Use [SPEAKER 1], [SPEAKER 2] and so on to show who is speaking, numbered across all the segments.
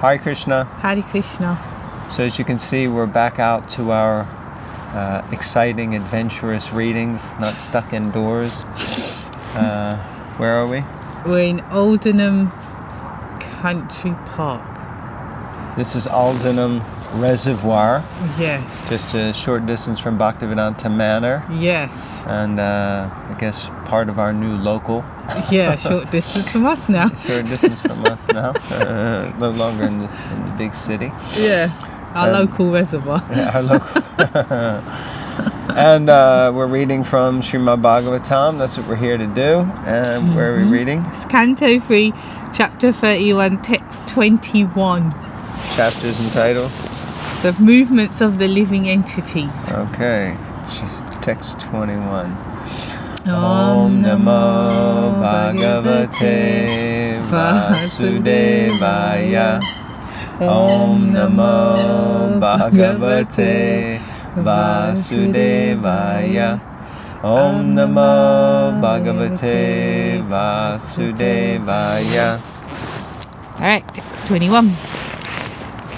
[SPEAKER 1] Hare Krishna.
[SPEAKER 2] Hare Krishna.
[SPEAKER 1] So as you can see, we're back out to our exciting, adventurous readings, not stuck indoors. Where are we?
[SPEAKER 2] We're in Aldenham Country Park.
[SPEAKER 1] This is Aldenham Reservoir.
[SPEAKER 2] Yes.
[SPEAKER 1] Just a short distance from Bhaktivedanta Manor.
[SPEAKER 2] Yes.
[SPEAKER 1] And I guess part of our new local.
[SPEAKER 2] Yeah, short distance from us now.
[SPEAKER 1] Short distance from us now. No longer in the big city.
[SPEAKER 2] Yeah, our local reservoir.
[SPEAKER 1] Yeah, our local. And we're reading from Srimad Bhagavatam. That's what we're here to do. And where are we reading?
[SPEAKER 2] It's Canto 3, Chapter 31, Text 21.
[SPEAKER 1] Chapters entitled?
[SPEAKER 2] The Movements of the Living Entities.
[SPEAKER 1] Okay. Text 21.
[SPEAKER 2] Om Namo Bhagavate Vasudevaya.
[SPEAKER 1] Om Namo Bhagavate Vasudevaya. Om Namo Bhagavate Vasudevaya.
[SPEAKER 2] Alright, text 21.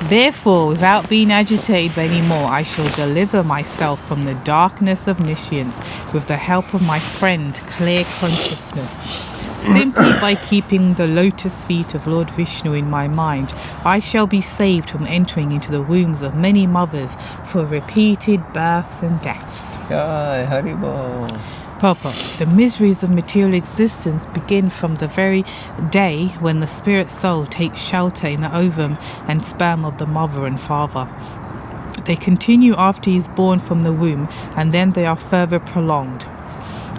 [SPEAKER 2] Therefore, without being agitated anymore, I shall deliver myself from the darkness of omniscience with the help of my friend, clear consciousness. Simply by keeping the lotus feet of Lord Vishnu in my mind, I shall be saved from entering into the wombs of many mothers for repeated births and deaths.
[SPEAKER 1] Jai Haribol.
[SPEAKER 2] Papa, the miseries of material existence begin from the very day when the spirit soul takes shelter in the ovum and sperm of the mother and father. They continue after he is born from the womb, and then they are further prolonged.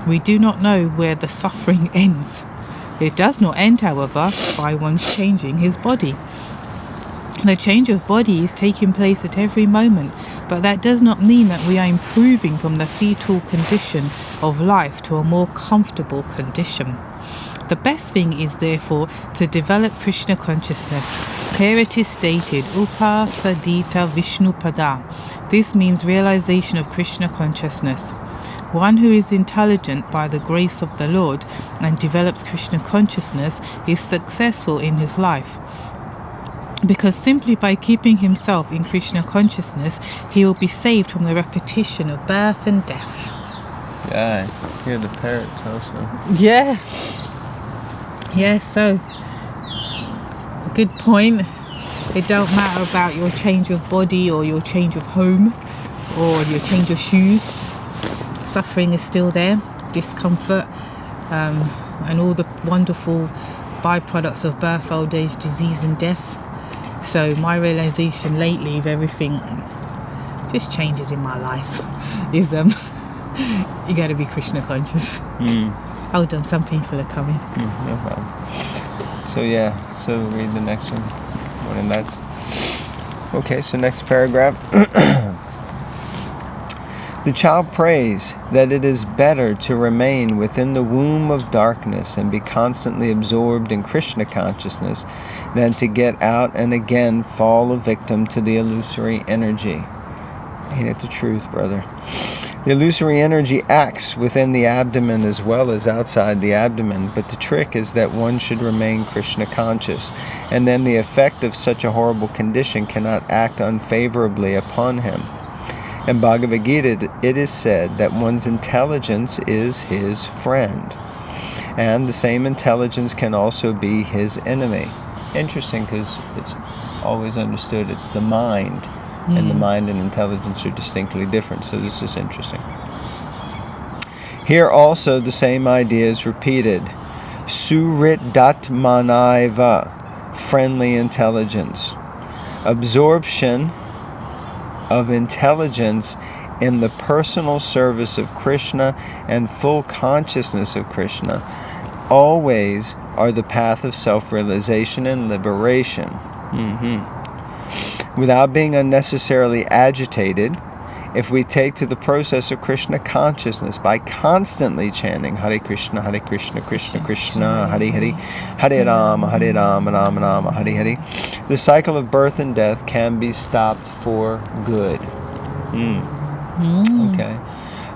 [SPEAKER 2] We do not know where the suffering ends. It does not end, however, by one's changing his body. The change of body is taking place at every moment, but that does not mean that we are improving from the fetal condition of life to a more comfortable condition. The best thing is, therefore, to develop Krishna consciousness. Here it is stated, Upasadita Vishnupada. This means realization of Krishna consciousness. One who is intelligent by the grace of the Lord and develops Krishna consciousness is successful in his life. Because simply by keeping himself in Krishna consciousness, he will be saved from the repetition of birth and death.
[SPEAKER 1] Yeah, hear the parrots also.
[SPEAKER 2] Yeah. Yeah, so, good point. It don't matter about your change of body or your change of home or your change of shoes. Suffering is still there, discomfort, and all the wonderful byproducts of birth, old age, disease and death. So my realization lately of everything just changes in my life is you got to be Krishna conscious. Hold on, some people are coming.
[SPEAKER 1] No problem. So read the next one. And that's okay. So next paragraph. The child prays that it is better to remain within the womb of darkness and be constantly absorbed in Krishna consciousness than to get out and again fall a victim to the illusory energy. Ain't it the truth, brother? The illusory energy acts within the abdomen as well as outside the abdomen, but the trick is that one should remain Krishna conscious, and then the effect of such a horrible condition cannot act unfavorably upon him. In Bhagavad Gita, it is said that one's intelligence is his friend, and the same intelligence can also be his enemy. Interesting, because it's always understood it's the mind, and the mind and intelligence are distinctly different, so this is interesting. Here also the same idea is repeated. Suritdatmanaiva, friendly intelligence. Absorption of intelligence in the personal service of Krishna and full consciousness of Krishna always are the path of self-realization and liberation. Without being unnecessarily agitated, if we take to the process of Krishna consciousness by constantly chanting Hare Krishna, Krishna Krishna, Hare Hare, Hare Rama, Rama Rama, Hare Hare, the cycle of birth and death can be stopped for good. Okay.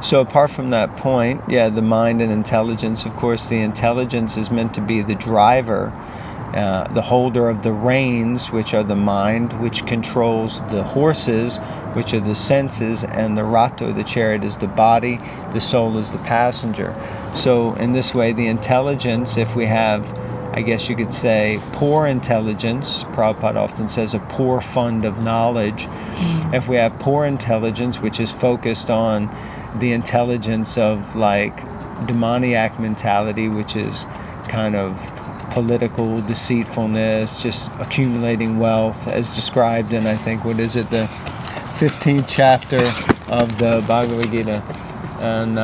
[SPEAKER 1] So apart from that point, the mind and intelligence, of course, the intelligence is meant to be the driver the holder of the reins, which are the mind, which controls the horses, which are the senses, and the rato, the chariot, is the body, the soul is the passenger. So in this way, the intelligence, if we have, I guess you could say, poor intelligence, Prabhupada often says a poor fund of knowledge. If we have poor intelligence, which is focused on the intelligence of like demoniac mentality, which is kind of political deceitfulness, just accumulating wealth, as described in, I think, what is it, the 15th chapter of the Bhagavad Gita. And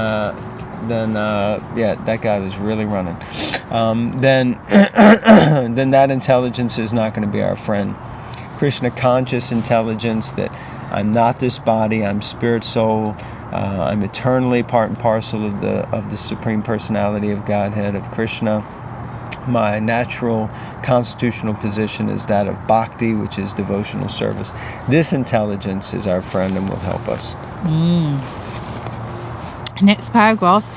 [SPEAKER 1] then that guy was really running. Then that intelligence is not going to be our friend. Krishna conscious intelligence, that I'm not this body, I'm spirit, soul, I'm eternally part and parcel of the Supreme Personality of Godhead, of Krishna. My natural constitutional position is that of bhakti, which is devotional service. This intelligence is our friend and will help us.
[SPEAKER 2] Next paragraph.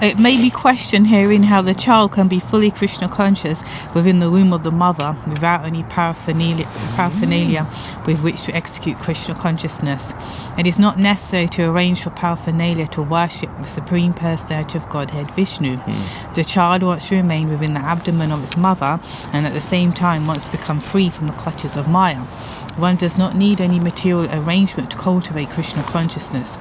[SPEAKER 2] It may be questioned herein how the child can be fully Krishna conscious within the womb of the mother without any paraphernalia with which to execute Krishna consciousness. It is not necessary to arrange for paraphernalia to worship the Supreme Personality of Godhead, Vishnu. The child wants to remain within the abdomen of its mother and at the same time wants to become free from the clutches of Maya. One does not need any material arrangement to cultivate Krishna consciousness.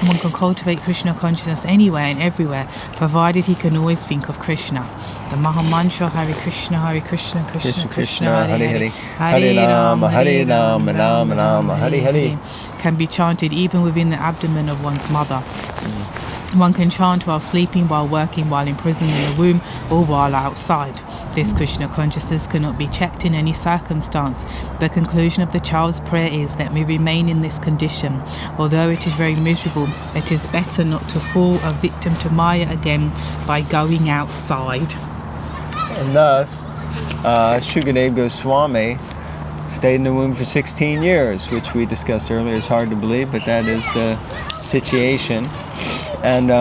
[SPEAKER 2] One can cultivate Krishna consciousness anywhere and everywhere, provided he can always think of Krishna. The Maha Mantra, Hare Krishna, Krishna Krishna, Hare Hare, Hare Rama, Rama Rama, Hare Hare, can be chanted even within the abdomen of one's mother. One can chant while sleeping, while working, while imprisoned in the womb, or while outside. This Krishna consciousness cannot be checked in any circumstance. The conclusion of the child's prayer is, let me remain in this condition. Although it is very miserable, it is better not to fall a victim to Maya again by going outside.
[SPEAKER 1] And thus, Shukadeva Goswami stayed in the womb for 16 years, which we discussed earlier. It's hard to believe, but that is the situation. And,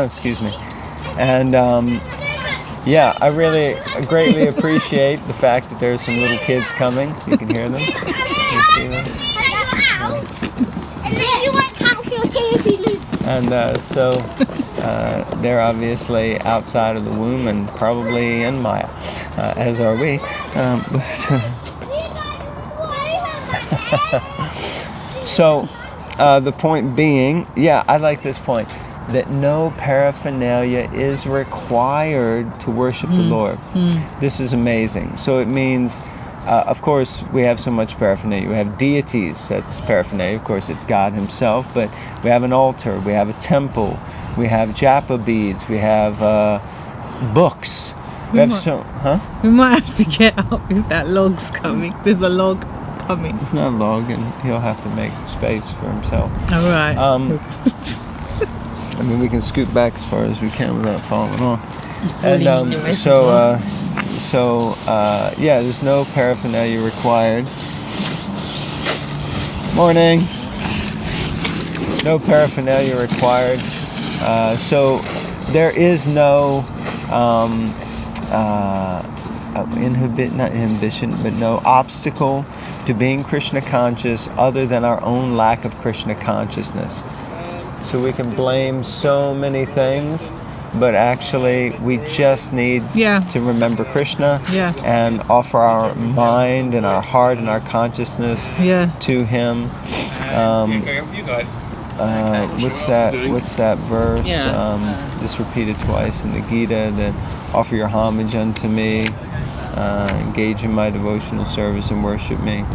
[SPEAKER 1] excuse me. And, I really greatly appreciate the fact that there's some little kids coming. You can hear them. You can see them. And so they're obviously outside of the womb and probably in Maya, as are we. So the point being, I like this point, that no paraphernalia is required to worship the Lord. This is amazing. So it means, of course, we have so much paraphernalia. We have deities, that's paraphernalia. Of course, it's God himself, but we have an altar, we have a temple, we have japa beads, we have books. We
[SPEAKER 2] might have to get up if that log's coming. There's a log coming.
[SPEAKER 1] It's not a log, and he'll have to make space for himself.
[SPEAKER 2] All right.
[SPEAKER 1] I mean, we can scoot back as far as we can without falling off. And there's no paraphernalia required. Morning. No paraphernalia required. So there is no no obstacle to being Krishna conscious other than our own lack of Krishna consciousness. So we can blame so many things, but actually we just need to remember Krishna and offer our mind and our heart and our consciousness to him. What's that verse? This repeated twice in the Gita, that offer your homage unto me, engage in my devotional service and worship me.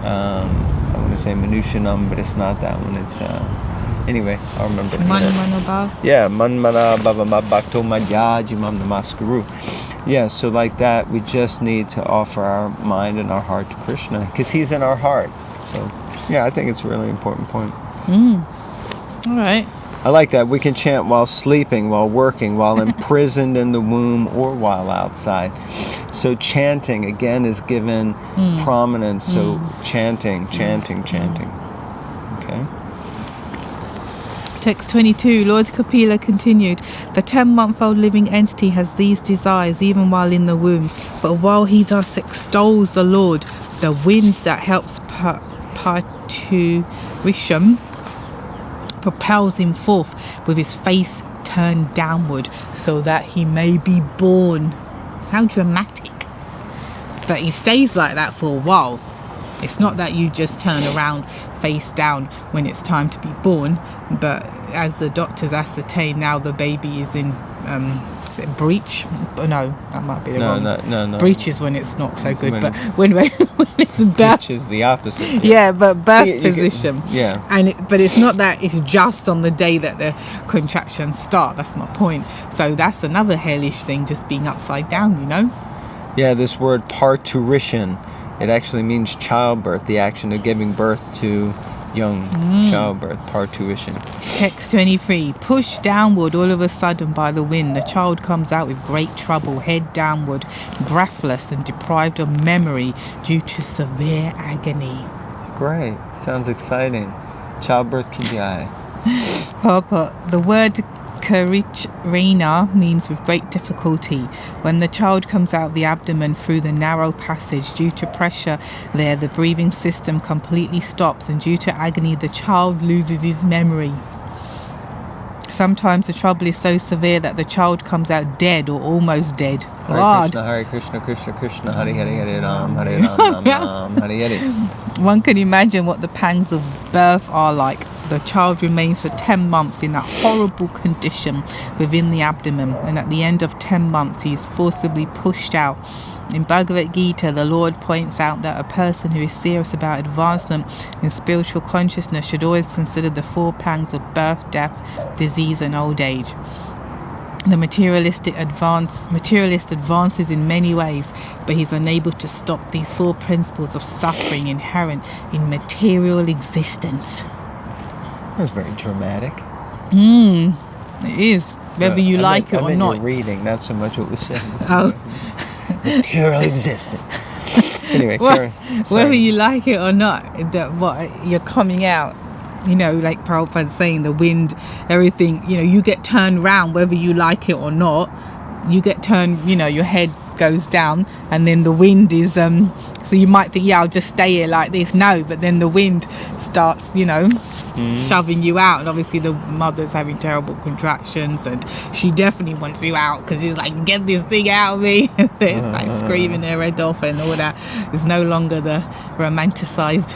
[SPEAKER 1] I want to say Manushanam, but it's not that one. It's anyway, I'll remember.
[SPEAKER 2] Manmana Bhav?
[SPEAKER 1] Yeah, Manmana Bhava Bhakto Madhyajimam Namaskaru. Yeah, so like that, we just need to offer our mind and our heart to Krishna, because he's in our heart. So, I think it's a really important point.
[SPEAKER 2] All right.
[SPEAKER 1] I like that. We can chant while sleeping, while working, while imprisoned in the womb, or while outside. So chanting, again, is given prominence. So chanting. Okay.
[SPEAKER 2] Text 22, Lord Kapila continued, the 10-month-old living entity has these desires even while in the womb, but while he thus extols the Lord, the wind that helps parturition propels him forth with his face turned downward so that he may be born. How dramatic. But he stays like that for a while. It's not that you just turn around face down when it's time to be born, but as the doctors ascertain, now the baby is in breach. No, that might be the wrong.
[SPEAKER 1] No.
[SPEAKER 2] Breach is when it's not so good, but when it's birth.
[SPEAKER 1] Breach is the opposite.
[SPEAKER 2] Yeah, but birth position.
[SPEAKER 1] Yeah.
[SPEAKER 2] But it's not that it's just on the day that the contractions start. That's my point. So that's another hellish thing, just being upside down, you know?
[SPEAKER 1] Yeah, this word parturition, it actually means childbirth, the action of giving birth to young childbirth, parturition.
[SPEAKER 2] Text 23, pushed downward all of a sudden by the wind, the child comes out with great trouble, head downward, breathless and deprived of memory due to severe agony.
[SPEAKER 1] Great. Sounds exciting. Childbirth kijai.
[SPEAKER 2] Purport. The word Karichrena means with great difficulty. When the child comes out of the abdomen through the narrow passage, due to pressure there, the breathing system completely stops, and due to agony, the child loses his memory. Sometimes the trouble is so severe that the child comes out dead or almost dead.
[SPEAKER 1] Hare Krishna, Krishna Krishna, Hare Hare, Hare Ram, Hare Ram, Ram, Hare Hare.
[SPEAKER 2] One can imagine what the pangs of birth are like. The child remains for 10 months in that horrible condition within the abdomen, and at the end of 10 months he is forcibly pushed out. In Bhagavad Gita, the Lord points out that a person who is serious about advancement in spiritual consciousness should always consider the 4 pangs of birth, death, disease and old age. The materialist advances in many ways, but he's unable to stop these 4 principles of suffering inherent in material existence.
[SPEAKER 1] That was very dramatic.
[SPEAKER 2] It is, whether you like it or not.
[SPEAKER 1] You're reading, not so much what was said.
[SPEAKER 2] Oh.
[SPEAKER 1] Material existence. Anyway,
[SPEAKER 2] whether you like it or not, what you're coming out, you know, like Prabhupada's saying, the wind, everything, you know, you get turned round whether you like it or not. You get turned, you know, your head goes down, and then the wind is so you might think, yeah, I'll just stay here like this. No, but then the wind starts, you know, shoving you out, and obviously the mother's having terrible contractions, and she definitely wants you out because she's like, get this thing out of me. It's like screaming her head off and all that. It's no longer the romanticized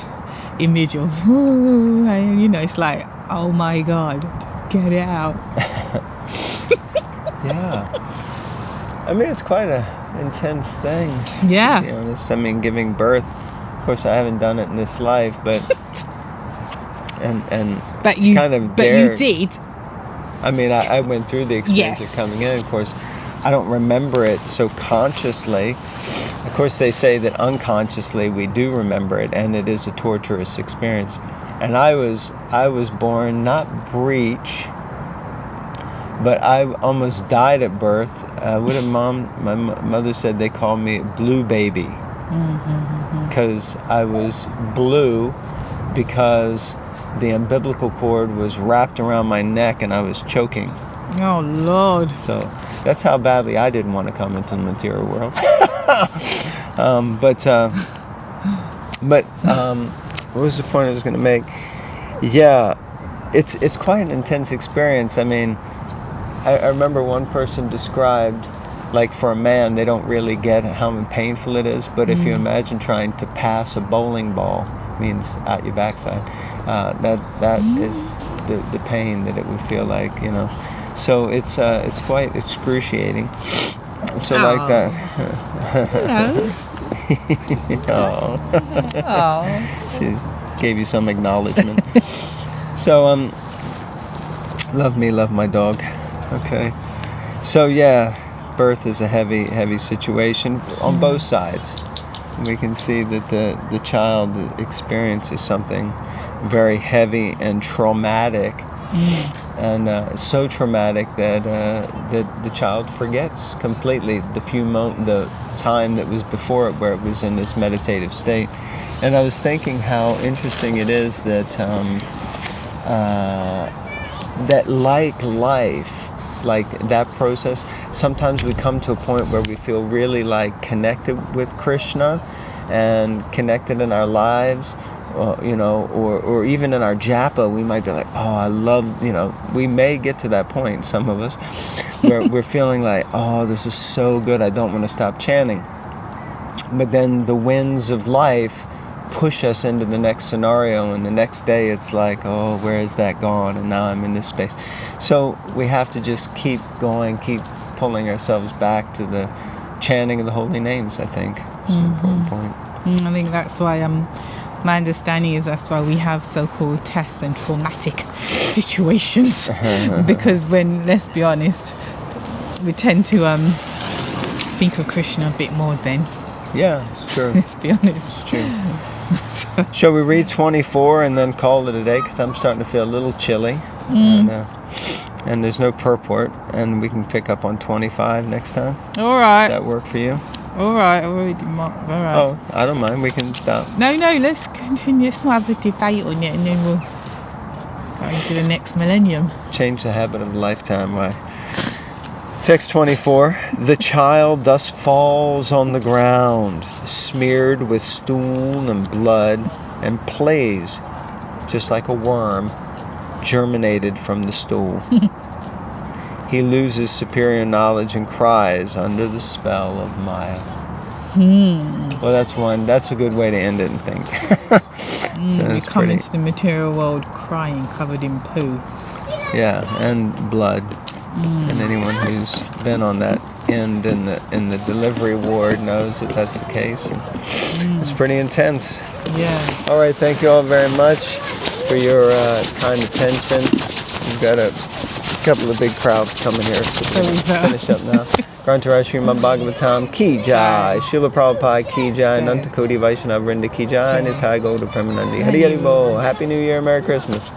[SPEAKER 2] image of, you know, it's like, oh my God, just get it out.
[SPEAKER 1] Yeah. I mean, it's quite an intense thing.
[SPEAKER 2] Yeah.
[SPEAKER 1] To be honest, I mean, giving birth. Of course, I haven't done it in this life, but
[SPEAKER 2] but you
[SPEAKER 1] kind of
[SPEAKER 2] you did.
[SPEAKER 1] I mean, I went through the experience of coming in. Of course, I don't remember it so consciously. Of course, they say that unconsciously we do remember it, and it is a torturous experience. And I was born not breech, but I almost died at birth. My mother said they called me blue baby, because I was blue because the umbilical cord was wrapped around my neck and I was choking.
[SPEAKER 2] Oh Lord!
[SPEAKER 1] So that's how badly I didn't want to come into the material world. But what was the point I was going to make? Yeah, it's quite an intense experience. I mean, I remember one person described, like, for a man, they don't really get how painful it is, but if you imagine trying to pass a bowling ball, means out your backside, that is the pain that it would feel like, you know. So it's quite excruciating. So like that.
[SPEAKER 2] Hello.
[SPEAKER 1] Oh. She gave you some acknowledgement. So love me, love my dog. Okay. So yeah, birth is a heavy situation on both sides. We can see that the child experiences something very heavy and traumatic, and so traumatic that the child forgets completely the time that was before it, where it was in this meditative state. And I was thinking how interesting it is that that like life, like that process, sometimes we come to a point where we feel really like connected with Krishna and connected in our lives, or even in our japa, we might be like, oh, I love, we may get to that point, some of us, where we're feeling like, oh, this is so good, I don't want to stop chanting. But then the winds of life push us into the next scenario, and the next day it's like, oh, where is that gone? And now I'm in this space. So we have to just keep going, keep pulling ourselves back to the chanting of the holy names, I think. It's an important point.
[SPEAKER 2] I think that's why my understanding is that's why we have so-called tests and traumatic situations. Because when, let's be honest, we tend to think of Krishna a bit more then.
[SPEAKER 1] Yeah, it's true.
[SPEAKER 2] Let's be honest.
[SPEAKER 1] It's true. Shall we read 24 and then call it a day? Because I'm starting to feel a little chilly. And there's no purport. And we can pick up on 25 next time.
[SPEAKER 2] All right.
[SPEAKER 1] Does that work for you?
[SPEAKER 2] All right. All right.
[SPEAKER 1] Oh, I don't mind. We can stop.
[SPEAKER 2] No, let's continue. Let's not have a debate on it, and then we'll go into the next millennium.
[SPEAKER 1] Change the habit of a lifetime. Why? Text 24. The child thus falls on the ground, smeared with stool and blood, and plays just like a worm germinated from the stool. He loses superior knowledge and cries under the spell of Maya. Well, that's a good way to end it, I think. So
[SPEAKER 2] we come into the material world crying, covered in poo.
[SPEAKER 1] Yeah, and blood. And anyone who's been on that end in the delivery ward knows that that's the case. And it's pretty intense.
[SPEAKER 2] Yeah.
[SPEAKER 1] All right, thank you all very much for your kind attention. We've got a couple of big crowds coming here, so we'll finish up now. Grantaraj Srimad Bhagavatam Ki Jai, Srila Prabhupada Ki Jai, Nanta Koti Vaishnava Vrinda Ki Jai, Nitai Gauda Premanandi. Hari Hari Bol. Happy New Year, Merry Christmas.